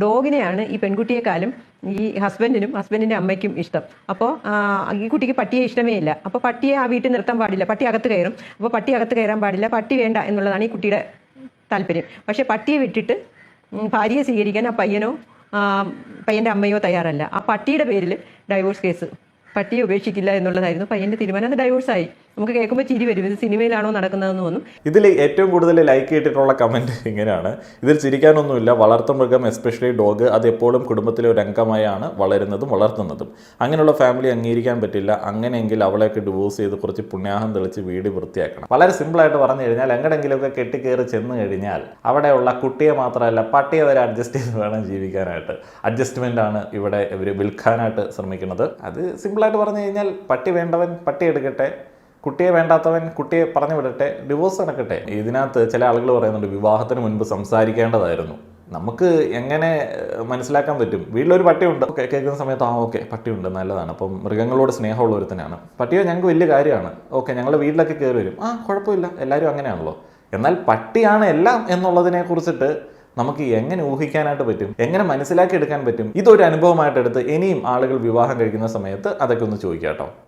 ഡോഗിനെയാണ് ഈ പെൺകുട്ടിയെക്കാളും ഈ ഹസ്ബൻഡിൻ്റെ അമ്മയ്ക്കും ഇഷ്ടം. അപ്പോൾ ഈ കുട്ടിക്ക് പട്ടിയെ ഇഷ്ടമേ ഇല്ല. അപ്പോൾ പട്ടിയെ ആ വീട്ടിൽ നിർത്താൻ പാടില്ല, പട്ടി അകത്ത് കയറും. അപ്പോൾ പട്ടി അകത്ത് കയറാൻ പാടില്ല, പട്ടി വേണ്ട എന്നുള്ളതാണ് ഈ കുട്ടിയുടെ താല്പര്യം. പക്ഷേ പട്ടിയെ വിട്ടിട്ട് ഭാര്യയെ സ്വീകരിക്കാൻ ആ പയ്യൻ്റെ അമ്മയോ തയ്യാറല്ല. ആ പട്ടിയുടെ പേരിൽ ഡൈവോഴ്സ് കേസ്, പട്ടിയെ ഉപേക്ഷിക്കില്ല എന്നുള്ളതായിരുന്നു പയ്യൻ്റെ തീരുമാനം. അത് ഡൈവോഴ്സായി. നമുക്ക് കേൾക്കുമ്പോൾ ചിരി വരും, ഇത് സിനിമയിലാണോ നടക്കുന്നതെന്ന് തോന്നും. ഇതിൽ ഏറ്റവും കൂടുതൽ ലൈക്ക് ചെയ്തിട്ടുള്ള കമൻറ്റ് ഇങ്ങനെയാണ്: ഇതിൽ ചിരിക്കാനൊന്നുമില്ല, വളർത്തുമൃഗം എസ്പെഷ്യലി ഡോഗ് അത് എപ്പോഴും കുടുംബത്തിലെ ഒരു അംഗമായാണ് വളരുന്നതും വളർത്തുന്നതും. അങ്ങനെയുള്ള ഫാമിലി അംഗീകരിക്കാൻ പറ്റില്ല. അങ്ങനെയെങ്കിൽ അവളെയൊക്കെ ഡിവോഴ്സ് ചെയ്ത് കുറച്ച് പുണ്യാഹം തെളിച്ച് വീട് വൃത്തിയാക്കണം. വളരെ സിമ്പിളായിട്ട് പറഞ്ഞു കഴിഞ്ഞാൽ, എങ്ങനെയെങ്കിലുമൊക്കെ കെട്ടിക്കയറി ചെന്ന് കഴിഞ്ഞാൽ അവിടെയുള്ള കുട്ടിയെ മാത്രമല്ല പട്ടിയെ വരെ അഡ്ജസ്റ്റ് ചെയ്ത് വേണം ജീവിക്കാനായിട്ട്. അഡ്ജസ്റ്റ്മെൻ്റ് ആണ് ഇവിടെ ഇവർ വിൽക്കാനായിട്ട് ശ്രമിക്കുന്നത്. അത് സിമ്പിളായിട്ട് പറഞ്ഞു കഴിഞ്ഞാൽ, പട്ടി വേണ്ടവൻ പട്ടി എടുക്കട്ടെ, കുട്ടിയെ വേണ്ടാത്തവൻ കുട്ടിയെ പറഞ്ഞു വിടട്ടെ, ഡിവോഴ്സ് നടക്കട്ടെ. ഇതിനകത്ത് ചില ആളുകൾ പറയുന്നുണ്ട് വിവാഹത്തിന് മുൻപ് സംസാരിക്കേണ്ടതായിരുന്നു. നമുക്ക് എങ്ങനെ മനസ്സിലാക്കാൻ പറ്റും? വീട്ടിലൊരു പട്ടിയുണ്ട്, ഓക്കെ, കേൾക്കുന്ന സമയത്ത് ഓക്കെ പട്ടിയുണ്ട്, നല്ലതാണ്, അപ്പം മൃഗങ്ങളോട് സ്നേഹമുള്ള ഒരുത്തനാണ്, പട്ടിയോ ഞങ്ങൾക്ക് വലിയ കാര്യമാണ്, ഓക്കെ ഞങ്ങളുടെ വീട്ടിലൊക്കെ കയറി വരും, കുഴപ്പമില്ല, എല്ലാവരും അങ്ങനെയാണല്ലോ. എന്നാൽ പട്ടിയാണ് എല്ലാം എന്നുള്ളതിനെ കുറിച്ചിട്ട് നമുക്ക് എങ്ങനെ ഊഹിക്കാനായിട്ട് പറ്റും? എങ്ങനെ മനസ്സിലാക്കി എടുക്കാൻ പറ്റും? ഇതൊരു അനുഭവമായിട്ട് എടുത്ത് ഇനിയും ആളുകൾ വിവാഹം കഴിക്കുന്ന സമയത്ത് അതൊക്കെ ഒന്ന് ചോദിക്കാം കേട്ടോ.